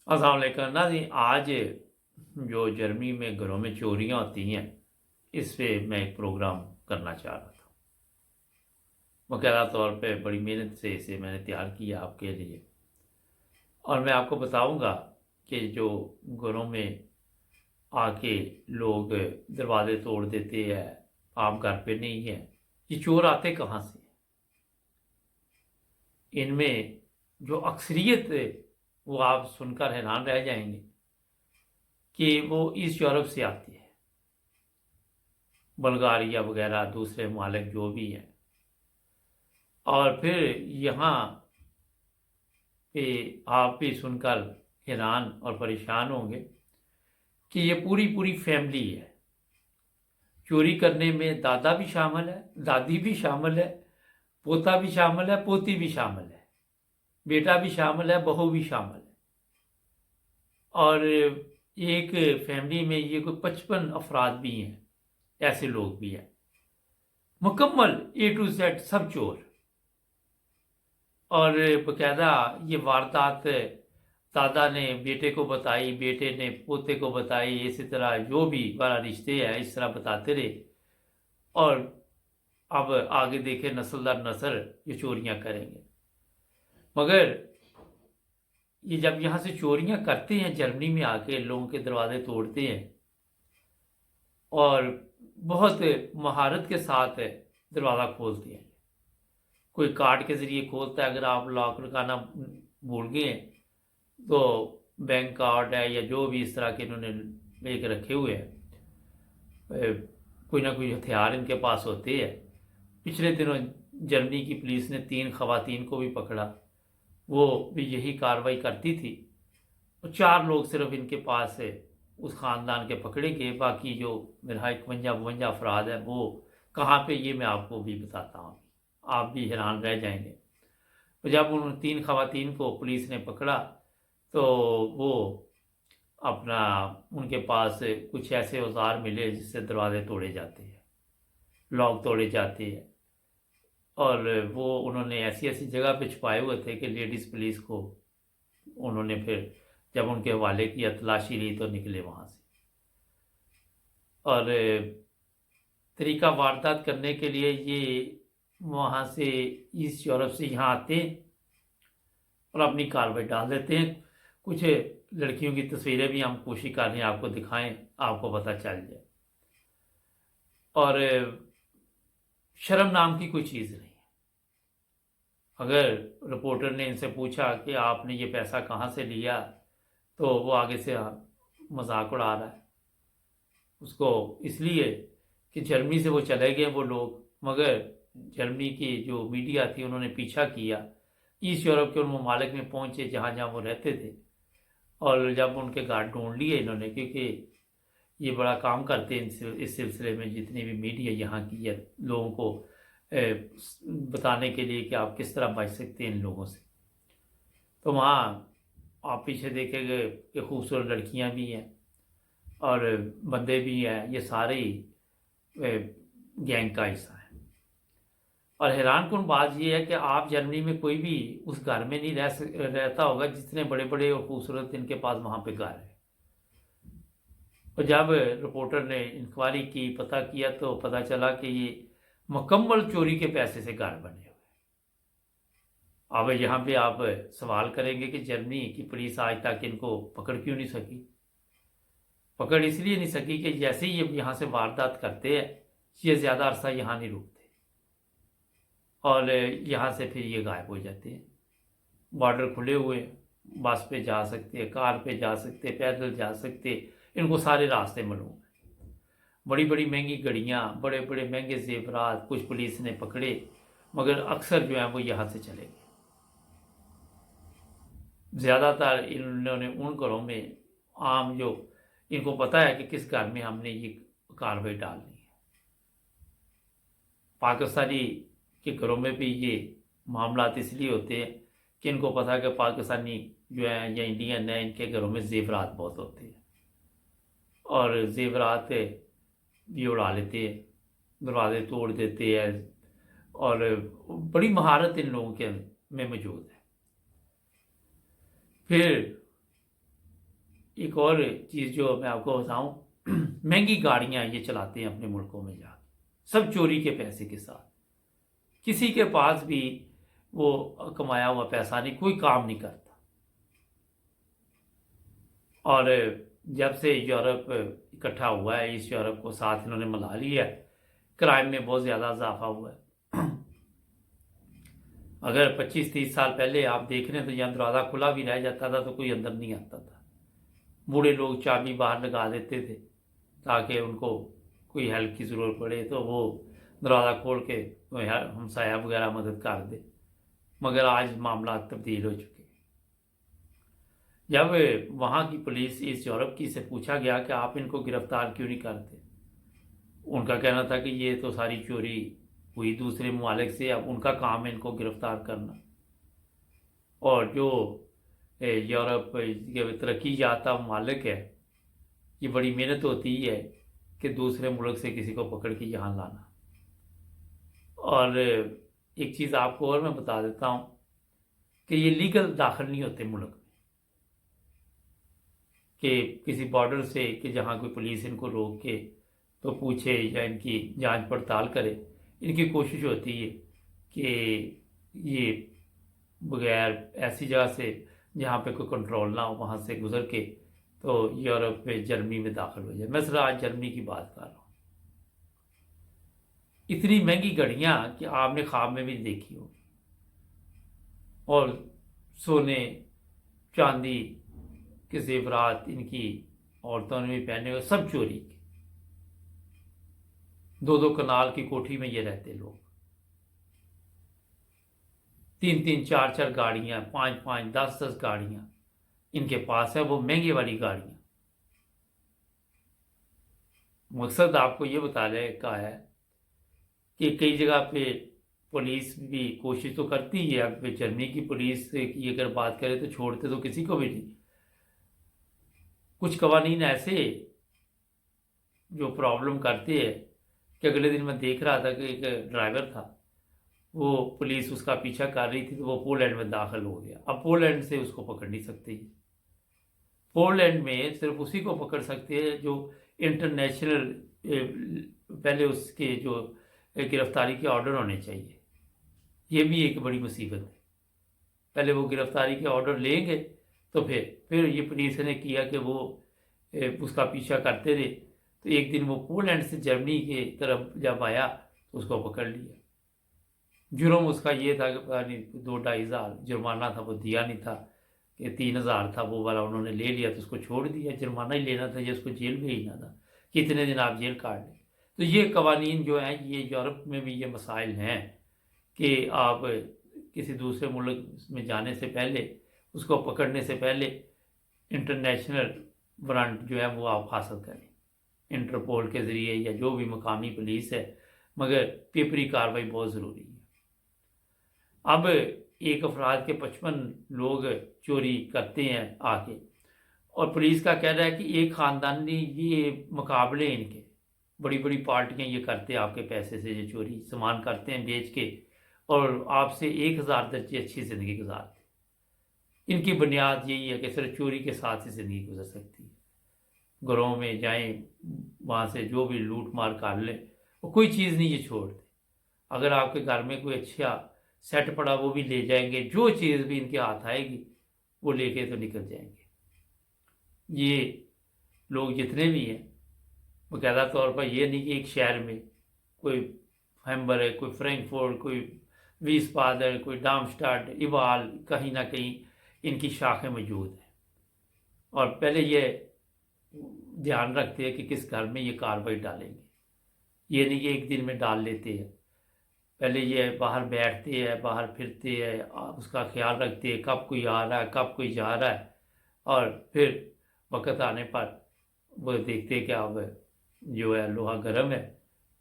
अस्सलाम वालेकुम ना जी। आज जो जर्मनी में घरों में चोरियां होती हैं, इस पे मैं एक प्रोग्राम करना चाह रहा था। मुकर्रर तौर पे बड़ी मेहनत से इसे मैंने तैयार किया आपके लिए, और मैं आपको बताऊंगा कि जो घरों में आके लोग दरवाजे तोड़ देते हैं, आप घर पे नहीं हैं, ये चोर आते कहाँ से हैं? इनमें जो अक्सरियत है, वो आप सुनकर हैरान रह जाएंगे कि वो ईस्ट यूरोप से आती है। बल्गारिया वगैरह दूसरे मालिक जो भी हैं, और फिर यहाँ पे आप भी सुनकर हैरान और परेशान होंगे कि ये पूरी पूरी फैमिली है। चोरी करने में दादा भी शामिल है, दादी भी शामिल है, पोता भी शामिल है, पोती भी शामिल है, बेटा भी शामिल है, बहू भी शामिल है। और एक फैमिली में ये कोई 55 अफराद भी हैं, ऐसे लोग भी हैं। मुकम्मल A to Z सब चोर। और बकायदा ये वारदात दादा ने बेटे को बताई, बेटे ने पोते को बताई, इसी तरह जो भी बड़ा रिश्ते हैं इस तरह बताते रहे। और अब आगे देखे नस्ल दर नस्ल ये चोरियां करेंगे। मगर ये जब यहाँ से चोरियां करते हैं, जर्मनी में आके लोगों के दरवाजे तोड़ते हैं और बहुत महारत के साथ दरवाज़ा खोलते हैं। कोई कार्ड के ज़रिए खोलता है, अगर आप लॉक लगाना भूल गए हैं तो बैंक कार्ड है या जो भी इस तरह के इन्होंने लेके रखे हुए हैं, कोई ना कोई हथियार इनके पास होते हैं। पिछले दिनों जर्मनी की पुलिस ने 3 खवातीन को भी पकड़ा, वो भी यही कार्रवाई करती थी। और 4 लोग सिर्फ इनके पास है उस ख़ानदान के पकड़े गए। बाकी जो मेरा 51-52 अफराद हैं वो कहाँ पे, ये मैं आपको भी बताता हूँ। आप भी हैरान रह जाएंगे। तो जब उन 3 खवातीन को पुलिस ने पकड़ा तो वो अपना उनके पास कुछ ऐसे औजार मिले जिससे दरवाजे तोड़े जाते हैं, लॉक तोड़े जाते हैं। और वो उन्होंने ऐसी ऐसी जगह पे छुपाए हुए थे कि लेडीज़ पुलिस को उन्होंने फिर जब उनके हवाले किया, तलाशी ली तो निकले वहाँ से। और तरीका वारदात करने के लिए ये वहाँ से ईस्ट यूरोप से यहाँ आते हैं और अपनी कार्रवाई डाल देते हैं। कुछ लड़कियों की तस्वीरें भी हम कोशिश कर रहे हैं आपको दिखाएं, आपको पता चल जाए। और शर्म नाम की कोई चीज़ नहीं है। अगर रिपोर्टर ने इनसे पूछा कि आपने ये पैसा कहाँ से लिया, तो वो आगे से मजाक उड़ा रहा है उसको, इसलिए कि जर्मनी से वो चले गए वो लोग। मगर जर्मनी की जो मीडिया थी उन्होंने पीछा किया, ईस्ट यूरोप के उन ममालिक में पहुंचे जहाँ जहाँ वो रहते थे। और जब उनके घर ढूंढ लिए इन्होंने, क्योंकि ये बड़ा काम करते हैं इस सिलसिले में, जितनी भी मीडिया यहाँ की है लोगों को बताने के लिए कि आप किस तरह बच सकते हैं इन लोगों से। तो वहाँ आप पीछे देखेंगे कि खूबसूरत लड़कियाँ भी हैं और बंदे भी हैं, ये सारे ही गैंग का हिस्सा है। और हैरानकुन बात यह है कि आप जर्मनी में कोई भी उस घर में नहीं रहता होगा जितने बड़े बड़े और खूबसूरत इनके पास वहाँ पे घर है। और जब रिपोर्टर ने इंक्वायरी की, पता किया, तो पता चला कि ये मुकम्मल चोरी के पैसे से घर बने हुए। अब यहाँ पे आप सवाल करेंगे कि जर्मनी की पुलिस आज तक इनको पकड़ क्यों नहीं सकी। पकड़ इसलिए नहीं सकी कि जैसे ही ये यहाँ से वारदात करते हैं, ये ज़्यादा अरसा यहाँ नहीं रुकते और यहाँ से फिर ये गायब हो जाते हैं। बॉर्डर खुले हुए, बस पे जा सकते, कार पे जा सकते, पैदल जा सकते, इनको सारे रास्ते मालूम है। बड़ी बड़ी महंगी गाड़ियाँ, बड़े बड़े महंगे जेवरात कुछ पुलिस ने पकड़े, मगर अक्सर जो है वो यहाँ से चले गए। ज़्यादातर इन्होंने उन घरों में आम जो इनको पता है कि किस घर में हमने ये कार्रवाई डालनी है। पाकिस्तानी के घरों में भी ये मामला इसलिए होते हैं कि इनको पता है कि पाकिस्तानी जो है या इंडियन है, इनके घरों में जेवरात बहुत होते हैं और जेवरात भी उड़ा लेते हैं, दरवाजे तोड़ देते हैं। और बड़ी महारत इन लोगों के में मौजूद है। फिर एक और चीज़ जो मैं आपको बताऊं, महंगी गाड़ियां ये चलाते हैं अपने मुल्कों में जाके, सब चोरी के पैसे के साथ। किसी के पास भी वो कमाया हुआ पैसा नहीं, कोई काम नहीं करता। और जब से यूरोप इकट्ठा हुआ है, इस यूरोप को साथ इन्होंने मिला लिया है, क्राइम में बहुत ज़्यादा इजाफा हुआ है। अगर 25-30 साल पहले आप देख रहे हैं तो यहाँ दरवाज़ा खुला भी रह जाता था तो कोई अंदर नहीं आता था। बूढ़े लोग चाबी बाहर लगा देते थे ताकि उनको कोई हेल्प की ज़रूरत पड़े तो वो दरवाज़ा खोल के हमसाया वगैरह मदद कर दे। मगर आज मामला तब्दील हो चुके हैं। जब वहाँ की पुलिस इस यूरोप की से पूछा गया कि आप इनको गिरफ्तार क्यों नहीं करते, उनका कहना था कि ये तो सारी चोरी हुई दूसरे ममालिक से, अब उनका काम है इनको गिरफ्तार करना। और जो यूरोप के तरक्की याफ्ता ममालिक है, ये बड़ी मेहनत होती है कि दूसरे मुल्क से किसी को पकड़ के यहाँ लाना। और एक चीज़ आपको और मैं बता देता हूँ कि ये लीगल दाखिल नहीं होते मुल्क में, कि किसी बॉर्डर से कि जहाँ कोई पुलिस इनको रोक के तो पूछे या इनकी जांच पड़ताल करे। इनकी कोशिश होती है कि ये बगैर ऐसी जगह से जहाँ पे कोई कंट्रोल ना हो वहाँ से गुजर के तो यूरोप में जर्मनी में दाखिल हो जाए। मैं सर आज जर्मनी की बात कर रहा हूँ। इतनी महंगी घड़ियाँ कि आपने ख्वाब में भी देखी हो, और सोने चांदी के जेवरात इनकी औरतों ने भी पहने हुए, सब चोरी के। 2-2 कनाल की कोठी में ये रहते लोग। 3-3 4-4 गाड़ियां, 5-5 10-10 गाड़ियां इनके पास है, वो महंगी वाली गाड़ियां। मकसद आपको ये बताने का है कि कई जगह पे पुलिस भी कोशिश तो करती है। अब जर्मनी की पुलिस की अगर बात करें तो छोड़ते तो किसी को भी नहीं। कुछ कवानीन ऐसे जो प्रॉब्लम करते हैं कि अगले दिन मैं देख रहा था कि एक ड्राइवर था, वो पुलिस उसका पीछा कर रही थी तो वो पोलैंड में दाखिल हो गया। अब पोलैंड से उसको पकड़ नहीं सकती। पोलैंड में सिर्फ उसी को पकड़ सकते हैं जो इंटरनेशनल, पहले उसके जो गिरफ्तारी के ऑर्डर होने चाहिए। ये भी एक बड़ी मुसीबत है। पहले वो गिरफ्तारी के ऑर्डर लेंगे तो फिर ये पुलिस ने किया कि वो उसका पीछा करते रहे, तो एक दिन वो पोलैंड से जर्मनी के तरफ जब आया तो उसको पकड़ लिया। जुर्म उसका ये था कि पता नहीं 2-2.5 हज़ार जुर्माना था, वो दिया नहीं था, कि 3 हज़ार था वो वाला उन्होंने ले लिया तो उसको छोड़ दिया। जुर्माना ही लेना था या उसको जेल भेजना था, कितने दिन आप जेल काट लें। तो ये कवानीन जो हैं, ये यूरोप में भी ये मसाइल हैं कि आप किसी दूसरे मुल्क में जाने से पहले, उसको पकड़ने से पहले इंटरनेशनल वारंट जो है वो आप हासिल करें इंटरपोल के ज़रिए या जो भी मकामी पुलिस है, मगर पेपरी कार्रवाई बहुत ज़रूरी है। अब एक अफराद के 55 लोग चोरी करते हैं आके, और पुलिस का कहना है कि एक ख़ानदानी ये मुकाबले इनके, बड़ी बड़ी पार्टियां ये करते हैं आपके पैसे से, ये चोरी सामान करते हैं बेच के और आपसे 1,000 दर्जे अच्छी ज़िंदगी गुजारते हैं। इनकी बुनियाद यही है कि सिर्फ चोरी के साथ ही ज़िंदगी गुजर सकती है। घरों में जाएं, वहाँ से जो भी लूट मार कर लें, और कोई चीज़ नहीं ये छोड़ते। अगर आपके घर में कोई अच्छा सेट पड़ा वो भी ले जाएंगे, जो चीज़ भी इनके हाथ आएगी वो लेके तो निकल जाएंगे। ये लोग जितने भी हैं, बाकायदा तौर पर ये नहीं कि एक शहर में कोई हैम्बर है, कोई फ्रैंकफर्ट, कोई वीसबादर, कोई डार्मस्टाड, इवाल, कहीं ना कहीं इनकी शाखें मौजूद हैं। और पहले ये ध्यान रखते हैं कि किस घर में ये कार्रवाई डालेंगे। ये नहीं कि एक दिन में डाल लेते हैं, पहले ये बाहर बैठते हैं, बाहर फिरते हैं, उसका ख्याल रखते हैं कब कोई आ रहा है, कब कोई जा रहा है, और फिर वक्त आने पर वो देखते हैं कि अब जो है लोहा गर्म है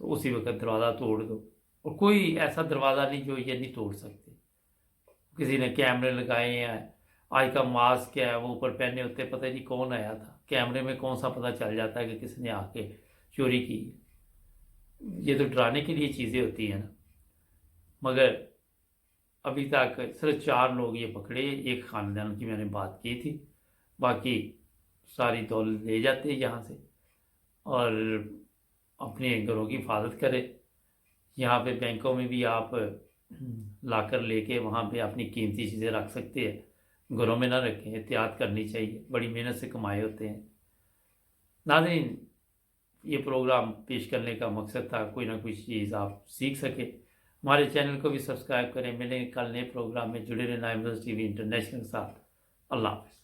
तो उसी वक्त दरवाज़ा तोड़ दो। और कोई ऐसा दरवाज़ा नहीं जो ये नहीं तोड़ सकते। किसी ने कैमरे लगाए हैं, आज का मास्क क्या है वो ऊपर पहने होते, पता नहीं कौन आया था, कैमरे में कौन सा पता चल जाता है कि किसने आके चोरी की। ये तो डराने के लिए चीज़ें होती हैं ना। मगर अभी तक सिर्फ 4 लोग ये पकड़े, एक ख़ानदान की मैंने बात की थी, बाकी सारी दौलत ले जाते हैं यहाँ से और अपने घरों की हिफाजत करें। यहाँ पे बैंकों में भी आप लाकर लेके वहाँ पे अपनी कीमती चीज़ें रख सकते हैं, घरों में ना रखें, एहतियात करनी चाहिए, बड़ी मेहनत से कमाए होते हैं। नाज़रीन, ये प्रोग्राम पेश करने का मकसद था कोई ना कोई चीज़ आप सीख सके। हमारे चैनल को भी सब्सक्राइब करें। मिलेंगे कल नए प्रोग्राम में, जुड़े रहना एमएस टीवी इंटरनेशनल के साथ। अल्लाह हाफ़िज़।